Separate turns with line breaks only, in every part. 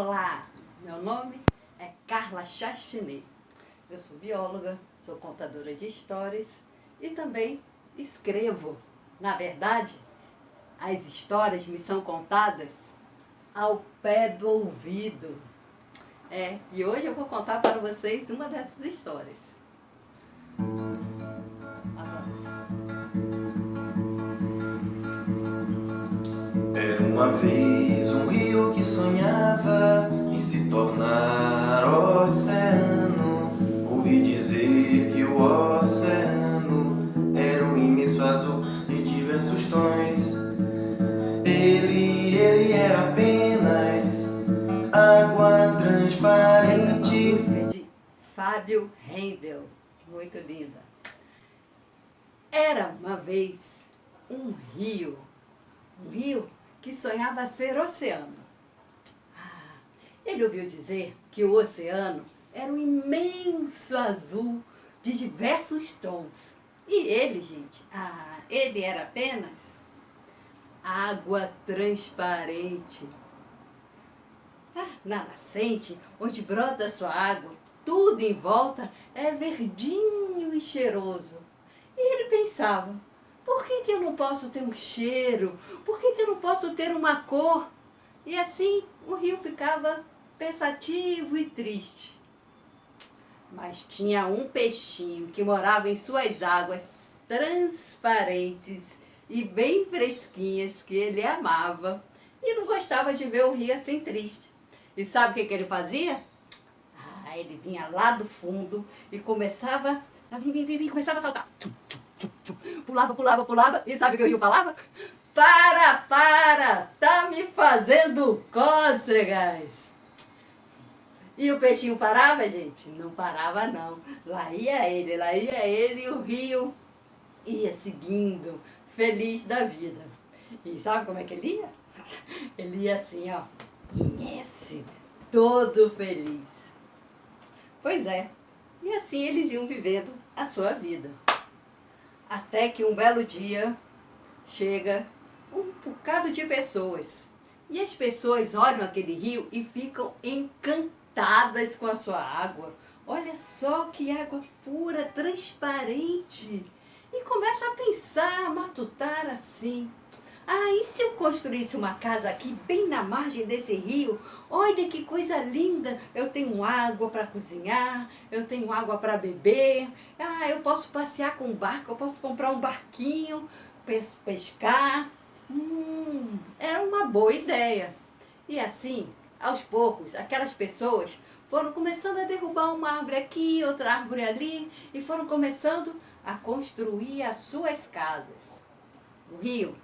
Olá, meu nome é Carla Chastinet. Eu sou bióloga, sou contadora de histórias e também escrevo. Na verdade, as histórias me são contadas ao pé do ouvido. E hoje eu vou contar para vocês uma dessas histórias. Vamos.
Era uma vez um rio que sonhava em se tornar oceano. Ouvi dizer que o oceano era um imenso azul de diversos tons. Ele era apenas água transparente.
Música de Fábio Rendel, muito linda. Era uma vez um rio que sonhava ser oceano. Ele ouviu dizer que o oceano era um imenso azul de diversos tons. E ele, gente, ele era apenas água transparente. Na nascente, onde brota sua água, tudo em volta é verdinho e cheiroso. E ele pensava, por que eu não posso ter um cheiro? Por que eu não posso ter uma cor? E assim o rio ficava pensativo e triste. Mas tinha um peixinho que morava em suas águas transparentes e bem fresquinhas que ele amava e não gostava de ver o rio assim triste. E sabe o que ele fazia? Ele vinha lá do fundo e começava a começava a saltar. Pulava. E sabe o que o rio falava? Para! Tá me fazendo cócegas! E o peixinho parava, gente? Não parava, não. Lá ia ele e o rio ia seguindo, feliz da vida. E sabe como é que ele ia? Ele ia assim, ó, nesse, todo feliz. Pois é, e assim eles iam vivendo a sua vida. Até que um belo dia chega um bocado de pessoas. E as pessoas olham aquele rio e ficam encantadas com a sua água. Olha só que água pura, transparente. E começam a pensar, a matutar assim. E se eu construísse uma casa aqui, bem na margem desse rio? Olha que coisa linda! Eu tenho água para cozinhar, eu tenho água para beber. Eu posso passear com um barco, eu posso comprar um barquinho, pescar. Era uma boa ideia. E assim, aos poucos, aquelas pessoas foram começando a derrubar uma árvore aqui, outra árvore ali, e foram começando a construir as suas casas. O rio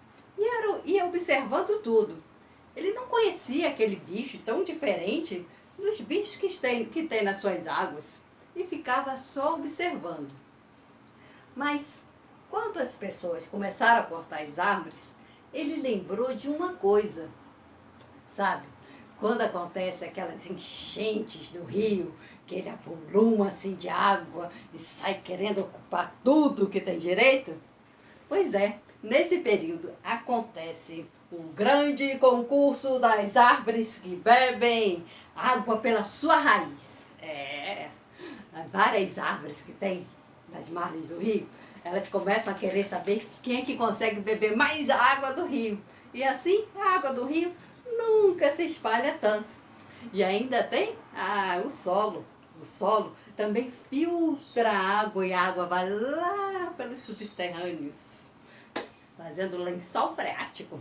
ia observando tudo. Ele não conhecia aquele bicho tão diferente dos bichos que tem nas suas águas e ficava só observando. Mas quando as pessoas começaram a cortar as árvores, ele lembrou de uma coisa, sabe? Quando acontece aquelas enchentes do rio, que ele avoluma assim de água e sai querendo ocupar tudo que tem direito? Pois é, nesse período acontece o grande concurso das árvores que bebem água pela sua raiz. Várias árvores que tem nas margens do rio, elas começam a querer saber quem é que consegue beber mais água do rio. E assim, a água do rio nunca se espalha tanto. E ainda tem o solo. O solo também filtra a água e a água vai lá pelos subterrâneos, fazendo lençol freático.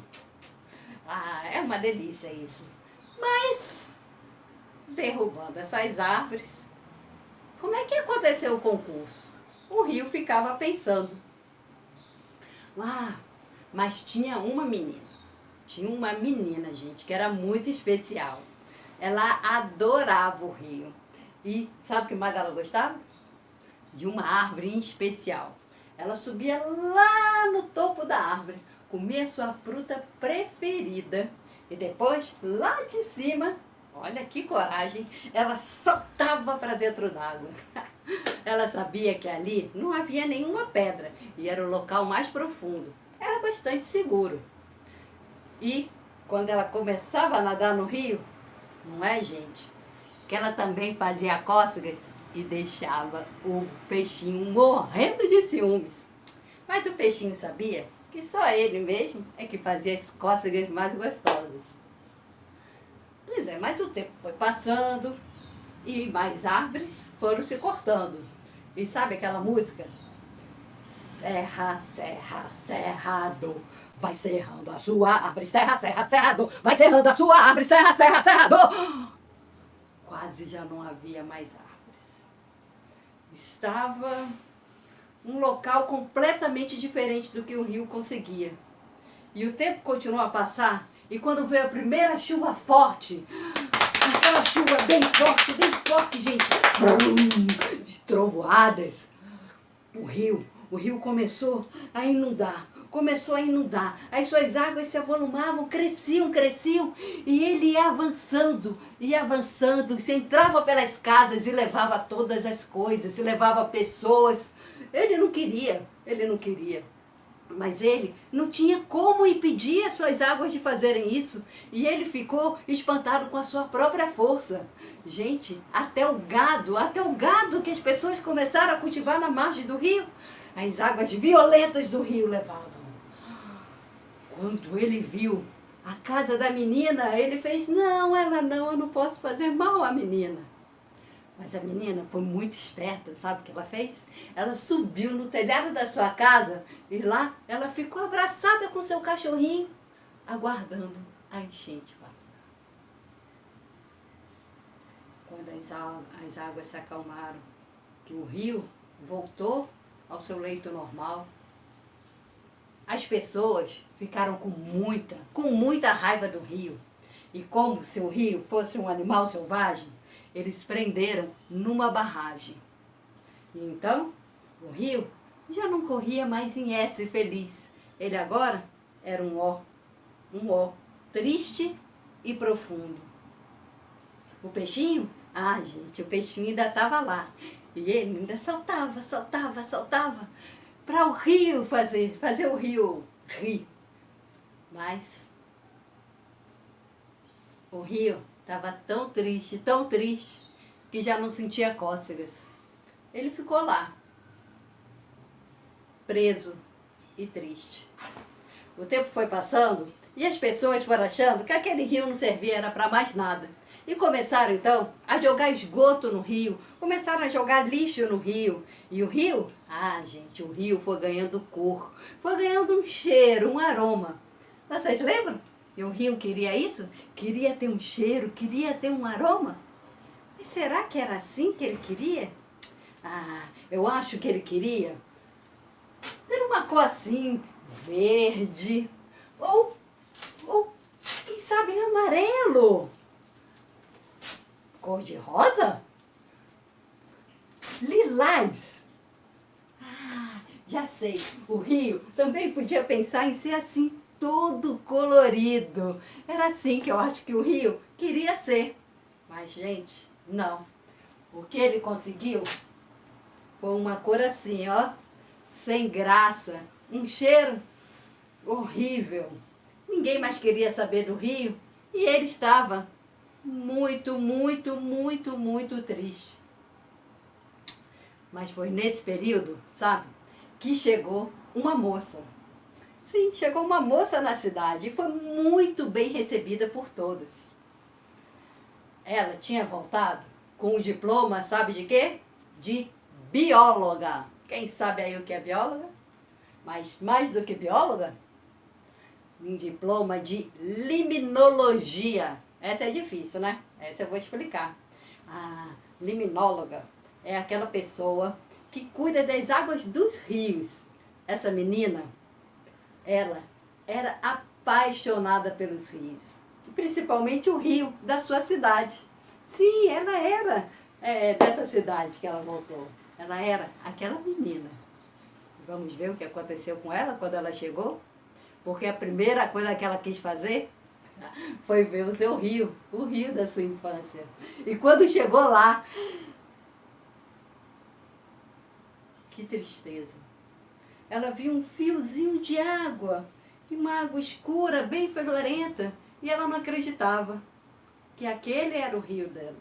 É uma delícia isso. Mas, derrubando essas árvores, como é que aconteceu o concurso? O rio ficava pensando. Mas tinha uma menina. Tinha uma menina, gente, que era muito especial. Ela adorava o rio. E sabe o que mais ela gostava? De uma árvore em especial. Ela subia lá no topo da árvore, comia sua fruta preferida e depois, lá de cima, olha que coragem, ela saltava para dentro d'água. Ela sabia que ali não havia nenhuma pedra e era o local mais profundo. Era bastante seguro. E quando ela começava a nadar no rio, Não é, gente? Que ela também fazia cócegas e deixava o peixinho morrendo de ciúmes. Mas o peixinho sabia que só ele mesmo é que fazia as cócegas mais gostosas. Pois é, mas o tempo foi passando e mais árvores foram se cortando. E sabe aquela música? Serra, serra, cerrado, vai serrando a sua árvore, serra, serra, cerrado, vai serrando a sua árvore, serra, serra, cerrado. Quase já não havia mais árvores. Estava um local completamente diferente do que o rio conseguia. E o tempo continuou a passar, e quando veio a primeira chuva forte, aquela chuva bem forte, gente, de trovoadas, o rio começou a inundar, as suas águas se avolumavam, cresciam, e ele ia avançando, se entrava pelas casas e levava todas as coisas, e levava pessoas. Ele não queria, mas ele não tinha como impedir as suas águas de fazerem isso. E ele ficou espantado com a sua própria força. Gente, até o gado que as pessoas começaram a cultivar na margem do rio, as águas violentas do rio levavam. Quando ele viu a casa da menina, ele fez, não, eu não posso fazer mal à menina. Mas a menina foi muito esperta, sabe o que ela fez? Ela subiu no telhado da sua casa e lá ela ficou abraçada com seu cachorrinho, aguardando a enchente passar. Quando as águas se acalmaram, que o rio voltou ao seu leito normal, as pessoas ficaram com muita raiva do rio. E como se o rio fosse um animal selvagem, eles prenderam numa barragem. E então, o rio já não corria mais em S feliz. Ele agora era um ó triste e profundo. O peixinho, gente, o peixinho ainda estava lá. E ele ainda saltava, para o rio fazer o rio rir. Mas o rio estava tão triste, que já não sentia cócegas. Ele ficou lá, preso e triste. O tempo foi passando e as pessoas foram achando que aquele rio não servia para mais nada. E começaram então a jogar esgoto no rio, começaram a jogar lixo no rio. E o rio, gente, o rio foi ganhando cor, foi ganhando um cheiro, um aroma. Vocês lembram? E o rio queria isso? Queria ter um cheiro, queria ter um aroma? E será que era assim que ele queria? Eu acho que ele queria ter uma cor assim, verde, ou quem sabe amarelo. Cor de rosa? Lilás. Já sei, o rio também podia pensar em ser assim, todo colorido. Era assim que eu acho que o rio queria ser. Mas, gente, não. O que ele conseguiu foi uma cor assim, sem graça, um cheiro horrível. Ninguém mais queria saber do rio e ele estava muito triste. Mas foi nesse período, sabe, que chegou uma moça. Sim, chegou uma moça na cidade e foi muito bem recebida por todos. Ela tinha voltado com o diploma, sabe de quê? De bióloga. Quem sabe aí o que é bióloga? Mas mais do que bióloga, um diploma de limnologia. Essa é difícil, né? Essa eu vou explicar. A liminóloga é aquela pessoa que cuida das águas dos rios. Essa menina, ela era apaixonada pelos rios, principalmente o rio da sua cidade. Sim, ela era dessa cidade que ela voltou. Ela era aquela menina. Vamos ver o que aconteceu com ela quando ela chegou? Porque a primeira coisa que ela quis fazer foi ver o seu rio, o rio da sua infância. E quando chegou lá, que tristeza. Ela viu um fiozinho de água, uma água escura, bem fedorenta, e ela não acreditava. que aquele era o rio dela.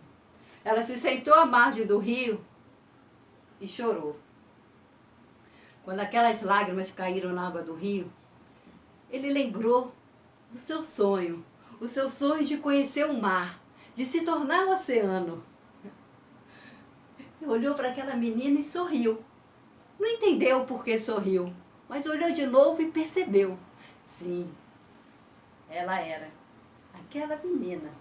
Ela se sentou à margem do rio e chorou. Quando aquelas lágrimas caíram na água do rio, ele lembrou do seu sonho, o seu sonho de conhecer o mar, de se tornar o oceano. Olhou para aquela menina e sorriu. Não entendeu por que sorriu, mas olhou de novo e percebeu. Sim, ela era aquela menina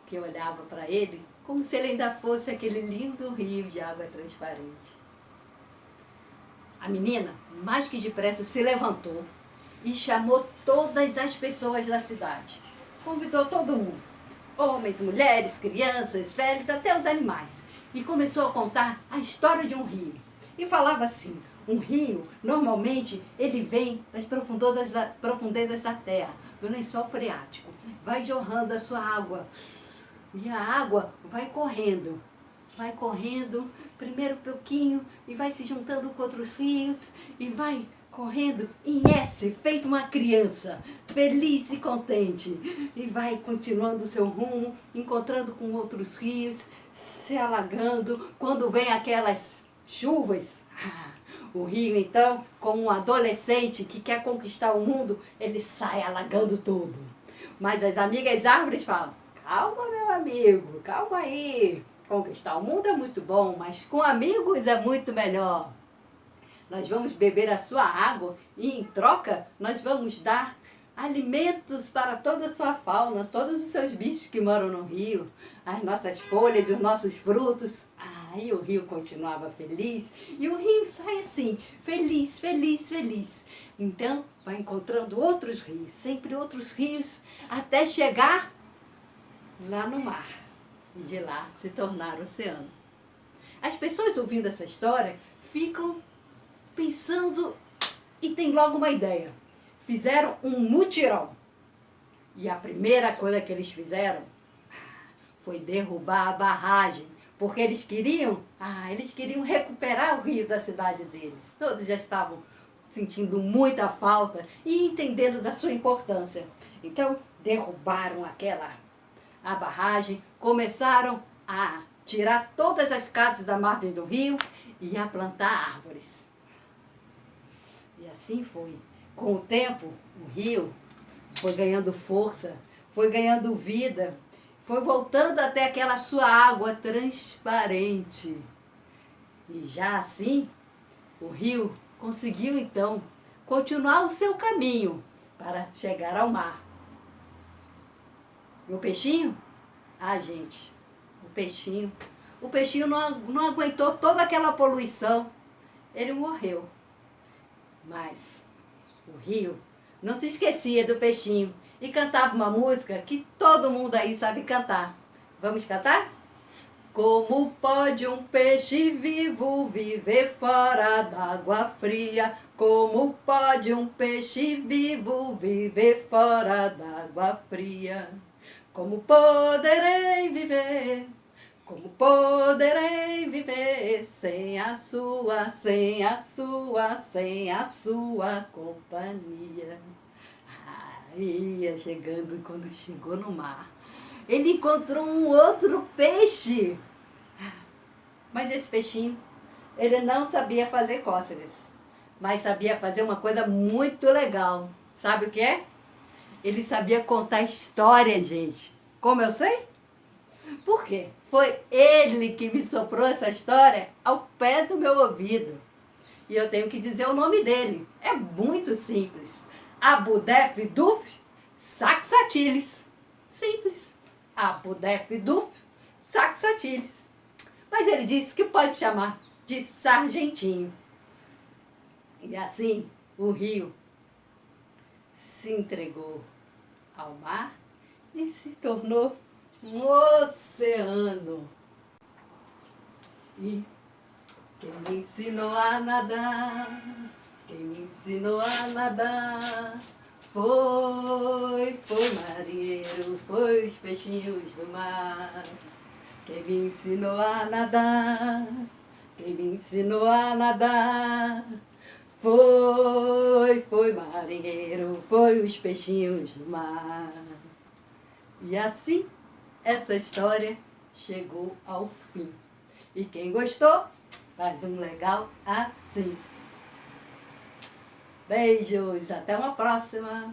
que olhava para ele como se ele ainda fosse aquele lindo rio de água transparente. A menina, mais que depressa, se levantou e chamou todas as pessoas da cidade. Convidou todo mundo, homens, mulheres, crianças, velhos, até os animais. E começou a contar a história de um rio. E falava assim, um rio, normalmente, ele vem das profundezas da terra, do lençol freático. Vai jorrando a sua água. E a água vai correndo, primeiro um pouquinho, e vai se juntando com outros rios, e vai correndo em S, feito uma criança, feliz e contente. E vai continuando o seu rumo, encontrando com outros rios, se alagando. Quando vem aquelas chuvas, o rio então, como um adolescente que quer conquistar o mundo, ele sai alagando tudo. Mas as amigas árvores falam, calma meu amigo, calma aí. Conquistar o mundo é muito bom, mas com amigos é muito melhor. Nós vamos beber a sua água e, em troca, nós vamos dar alimentos para toda a sua fauna, todos os seus bichos que moram no rio, as nossas folhas, os nossos frutos. E o rio continuava feliz, e o rio sai assim, feliz, feliz, feliz. Então, vai encontrando outros rios, sempre outros rios, até chegar lá no mar, e de lá se tornar oceano. As pessoas ouvindo essa história ficam pensando e tem logo uma ideia. Fizeram um mutirão. E a primeira coisa que eles fizeram foi derrubar a barragem, porque eles queriam recuperar o rio da cidade deles. Todos já estavam sentindo muita falta e entendendo da sua importância. Então, derrubaram a barragem, começaram a tirar todas as casas da margem do rio e a plantar árvores. E assim foi. Com o tempo, o rio foi ganhando força, foi ganhando vida, foi voltando até aquela sua água transparente. E já assim, o rio conseguiu então continuar o seu caminho para chegar ao mar. E o peixinho? Gente, o peixinho não aguentou toda aquela poluição. Ele morreu. Mas o rio não se esquecia do peixinho e cantava uma música que todo mundo aí sabe cantar. Vamos cantar? Como pode um peixe vivo viver fora d'água fria? Como pode um peixe vivo viver fora d'água fria? Como poderei viver? Como poderei viver sem a sua companhia? Ia chegando, quando chegou no mar, ele encontrou um outro peixe. Mas esse peixinho, ele não sabia fazer cócegas, mas sabia fazer uma coisa muito legal. Sabe o que é? Ele sabia contar história, gente. Como eu sei? Por quê? Foi ele que me soprou essa história ao pé do meu ouvido. E eu tenho que dizer o nome dele. É muito simples. Abudef Duf Saxatilis. Simples. Abudef Duf Saxatilis. Mas ele disse que pode chamar de Sargentinho. E assim o rio se entregou ao mar e se tornou um oceano. E quem me ensinou a nadar, foi marinheiro, foi os peixinhos do mar. Quem me ensinou a nadar, foi marinheiro, foi os peixinhos do mar. E assim essa história chegou ao fim. E quem gostou, faz um legal assim. Beijos, até uma próxima!